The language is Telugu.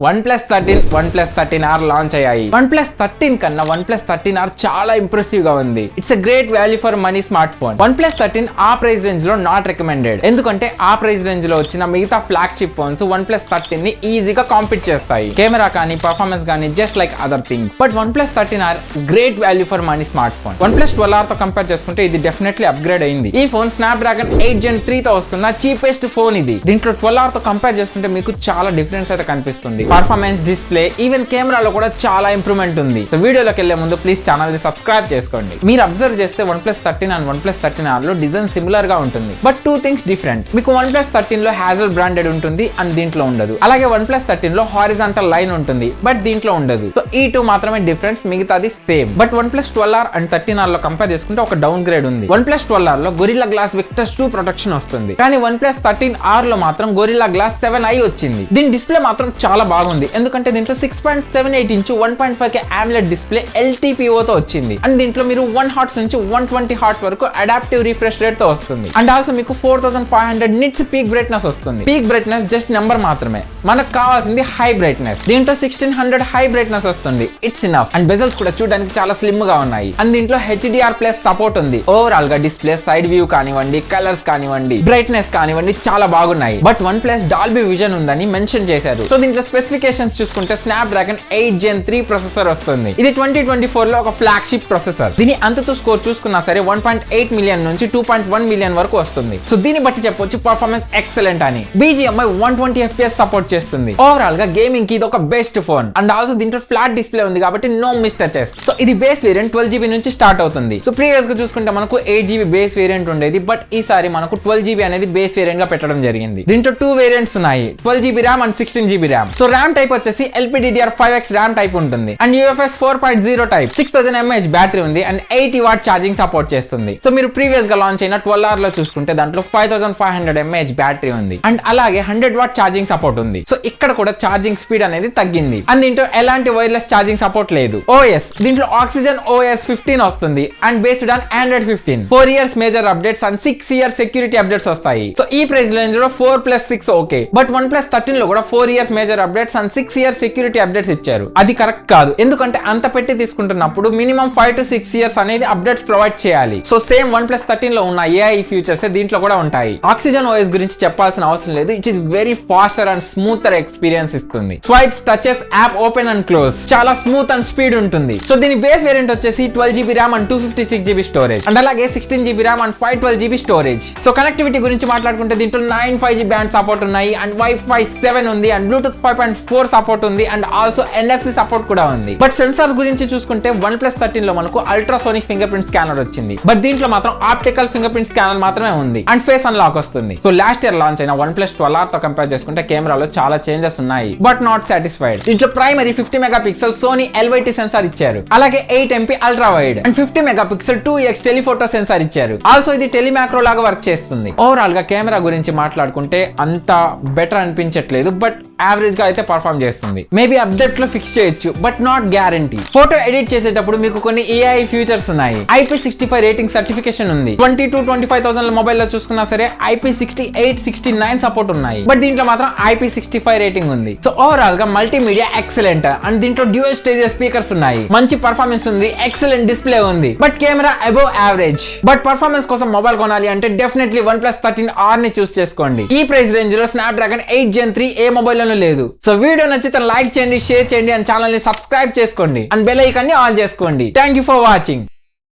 OnePlus 13, OnePlus 13R లాంచ్ అయ్యాయి. OnePlus 13 కన్నా OnePlus 13R చాలా ఇంప్రెసివ్ గా ఉంది. It's a great value for money smart phone. OnePlus 13 ఆ ప్రైస్ రేంజ్ లో నాట్ రికమెండెడ్. ఎందుకంటే ఆ ప్రైస్ రేంజ్ లో వచ్చిన మిగతా ఫ్లాగ్షిప్ ఫోన్స్ OnePlus 13 ని ఈజీగా కాంపీట్ చేస్తాయి. కెమెరా కానీ పర్ఫార్మెన్స్ కానీ just like other things. But OnePlus 13R great value for money smart phone. OnePlus 12R తో కంపేర్ చేసుకుంటే ఇది డెఫినెట్లీ అప్గ్రేడ్ అయింది. ఈ ఫోన్ Snapdragon 8 Gen 3 తో వస్తున్న చీపెస్ట్ ఫోన్ ఇది. దీంట్లో 12R తో కంపేర్ చేసుకుంటే మీకు చాలా డిఫరెన్స్ అయితే కనిపిస్తుంది. పర్ఫార్మెన్స్, డిస్ప్లే, ఈవెన్ కెమెరాలో కూడా చాలా ఇంప్రూవ్మెంట్ ఉంది. సో వీడియోలోకి వెళ్లే ముందు ప్లీజ్ ఛానల్ ని సబ్స్క్రైబ్ చేసుకోండి. మీరు అబ్జర్వ్ చేస్తే OnePlus 13 అండ్ OnePlus 13R లో డిజైన్ సిమిలర్ గా ఉంటుంది. But two things different. మీకు OnePlus 13 లో Hazel బ్రాండెడ్ ఉంటుంది అండ్ దీంట్లో ఉండదు. అలాగే OnePlus 13 లో హారిజాంటల్ లైన్ ఉంటుంది బట్ దీంట్లో ఉండదు. సో ఈ టూ మాత్రమే డిఫరెన్స్, మిగతాది same. But OnePlus 12R and 13R లో కంపేర్ చేసుకుంటే ఒక డౌన్ గ్రేడ్ ఉంది. OnePlus 12R లో Gorilla Glass Victus 2 ప్రొటెక్షన్ వస్తుంది. కానీ OnePlus 13R లో మాత్రం Gorilla Glass 7i వచ్చింది. దీని డిస్ప్లే మాత్రం చాలా బాగుంది. ఎందుకంటే దీంట్లో 6.78 inch 1.5K AMOLED display LTPO తో వచ్చింది. అండ్ దీంట్లో మీరు 1 Hz నుంచి 120 Hz వరకు అడాప్టివ్ రిఫ్రెష్ రేట్ తో వస్తుంది. అండ్ ఆల్సో మీకు 4500 నిట్స్ పీక్ బ్రైట్నెస్ వస్తుంది. పీక్ బ్రైట్నెస్ జస్ట్ నెంబర్ మాత్రమే, మనకు కావాల్సింది హై బ్రైట్నెస్. దీంట్లో 1600 హై బ్రైట్నెస్ వస్తుంది. It's enough. అండ్ బెజల్స్ కూడా చూడడానికి చాలా స్లిమ్ గా ఉన్నాయి. అండ్ దీంట్లో HDR+ సపోర్ట్ ఉంది. ఓవరాల్ గా డిస్ప్లే, సైడ్ వ్యూ కానివ్వండి, కలర్స్ కానివ్వండి, బ్రైట్నెస్ కానివ్వండి చాలా బాగున్నాయి. బట్ OnePlus డాల్బీ విజన్ ఉందని మెన్షన్ చేశారు. సో దీంట్లో స్పెసిఫికేషన్స్ చూసుకుంటే Snapdragon 8 Gen 3 ప్రాసెసర్ వస్తుంది. ఇది 2024 లో ఒక ఫ్లాగ్షిప్ ప్రాసెసర్. దీని అంతతో స్కోర్ చూసుకున్నా సరే 1.8 మిలియన్ నుంచి 2.1 మిలియన్ వరకు వస్తుంది. సో దీన్ని బట్టి చెప్పొచ్చు పర్ఫార్మెన్స్ ఎక్సలెంట్ అని. BGMI 120 FPS సపోర్ట్ చేస్తుంది. ఓవరాల్ గా గేమింగ్ కి ఇది ఒక బెస్ట్ ఫోన్. అండ్ ఆల్సో దీంట్లో ఫ్లాట్ డిస్ప్లే ఉంది కాబట్టి నో మిస్ టచెస్. సో ఇది బేస్ వేరియంట్ 12GB నుంచి స్టార్ట్ అవుతుంది. సో ప్రీవియస్ గా చూసుకుంటే మనకు 8GB బేస్ వేరియంట్ ఉండేది. బట్ ఈసారి మనకు 12GB అనేది బేస్ వేరియంట్ గా పెట్టడం జరిగింది. దీంట్లో 2 వేరియంట్స్ ఉన్నాయి, 12GB RAM and 16GB RAM. So RAM type వచ్చేసి LPDDR5X ర్యామ్ టైప్ ఉంటుంది. And UFS 4.0 type, 6000 mAh battery ఉంది. అండ్ 80W ఛార్జింగ్ సపోర్ట్ చేస్తుంది. సో మీరు ప్రీవియస్ గా లాంచ్ అయిన 12R లో చూసుకుంటే దాంట్లో 5500 mAh బ్యాటరీ ఉంది. అండ్ అలాగే 100W ఛార్జింగ్ సపోర్ట్ ఉంది. సో ఇక్కడ కూడా ఛార్జింగ్ స్పీడ్ అనేది తగ్గింది. అండ్ దీంట్లో ఎలాంటి వైర్లెస్ ఛార్జింగ్ సపోర్ట్ లేదు. OS దీంట్లో Oxygen OS 15 వస్తుంది. And based on Android 15. 4 years major updates and 6 years security updates వస్తాయి. సో ఈ ప్రైస్ రేంజ్ లో 4+6 ఓకే. బట్ OnePlus 13 లో కూడా 4 years major updates and 6 years security updates ఇచ్చారు. అది కరెక్ట్ కాదు. ఎందుకంటే అంత పెట్టి తీసుకుంటున్నప్పుడు మినిమం 5 to 6 years అనేది అప్డేట్స్ ప్రొవైడ్ చేయాలి. సో సేమ్ OnePlus 13 లో ఉన్న AI ఫీచర్స్ దీంట్లో కూడా ఉంటాయి. Oxygen OS గురించి చెప్పాల్సిన అవసరం లేదు. It is very faster and smoother experience ఇస్తుంది. Swipes, touches, app open and close చాలా స్మూత్ అండ్ స్పీడ్ ఉంటుంది. సో దీని బేస్ వేరియంట్ వచ్చేసి 12GB RAM and 256GB storage. And అలాగే 16GB RAM and 512GB storage. So connectivity గురించి మాట్లాడుకుంటే దీంట్లో 9 5G బ్యాండ్ సపోర్ట్ ఉన్నాయి. అండ్ Wi-Fi 7 ఉంది. అండ్ Bluetooth 5.4 సపోర్ట్ ఉంది. అండ్ ఆల్సో NFC సపోర్ట్ కూడా ఉంది. బట్ సెన్సార్ గురించి చూసుకుంటే OnePlus 13 లో మనకు అల్ట్రాసోనిక్ ఫింగర్ ప్రింట్ స్కానర్ వచ్చింది. బట్ దీంట్లో మాత్రం ఆప్టికల్ ఫింగర్ ప్రింట్ స్కానర్ మాత్రమే ఉంది. అండ్ ఫేస్ అన్లాక్ వస్తుంది. సో లాస్ట్ ఇయర్ లాంచ్ అయిన OnePlus 12R తో కంపేర్ చేసుకుంటే కెమెరాలో చాలా చేంజెస్ ఉన్నాయి. But not satisfied. దీంట్లో primary 50 megapixel Sony LYT sensor ఇచ్చారు. అలాగే 8MP ultra wide and 50 megapixel 2x telephoto sensor ఇచ్చారు. ఆల్సో ఇది టెలిమాక్రో లాగా వర్క్ చేస్తుంది. ఓవరాల్ గా కెమెరా గురించి మాట్లాడుకుంటే అంత బెటర్ అనిపించట్లేదు. బట్ యావరేజ్ గా అయితే పర్ఫార్మ్ చేస్తుంది. మేబీ అప్డేట్ లో ఫిక్స్ చేయొచ్చు but not guarantee. Photo edit చేసేటప్పుడు మీకు కొన్ని AI ఫీచర్స్ ఉన్నాయి. IP65 రేటింగ్ సర్టిఫికేషన్ ఉంది. 20,000-25,000 మొబైల్ లో చూసుకున్నా సరే IP68, 69 సపోర్ట్ ఉన్నాయి. బట్ దీంట్లో మాత్రం IP65 రేటింగ్ ఉంది. సో ఓవరాల్ గా మల్టీమీడియా ఎక్సలెంట్. అండ్ దీంట్లో డ్యూయల్ స్టెరియో స్పీకర్స్ ఉన్నాయి. మంచి పర్ఫార్మెన్స్ ఉంది. ఎక్సలెంట్ డిస్ప్లే ఉంది. But camera above average. But performance కోసం మొబైల్ కొనాలి అంటే డెఫినెట్లీ OnePlus 13R ని చూస్ చేసుకోండి. ఈ ప్రైస్ రేంజ్ లో Snapdragon 8 Gen 3 ఏ మొబైల్ లేదు. సో వీడియో నచ్చితే లైక్ చేయండి, షేర్ చేయండి అండ్ ఛానల్ ని సబ్స్క్రైబ్ చేసుకోండి అండ్ బెల్ ఐకాన్ ని ఆన్ చేసుకోండి. Thank you for watching.